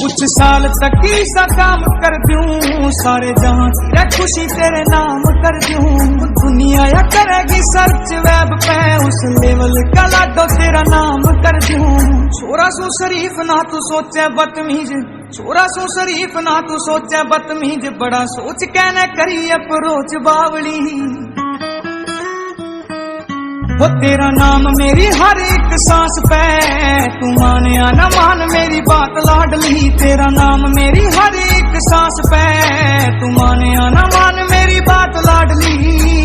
कुछ साल तक ही सा काम कर दूं, सारे जहां की खुशी तेरे नाम कर दूं। दुनिया या करेगी सर्च वेब पे, उस लेवल का लाडो तेरा नाम कर दूं। छोरा सो शरीफ ना तू सोचे बदतमीज, छोरा सो शरीफ ना तू सोचे बदतमीज, बड़ा सोच कहने करी अप्रोच बावली। वो तेरा नाम मेरी हर एक सांस पे, तू माने या न मान मेरी बात लाडली। तेरा नाम मेरी हर एक सांस पे, तू माने या न मान मेरी बात लाडली।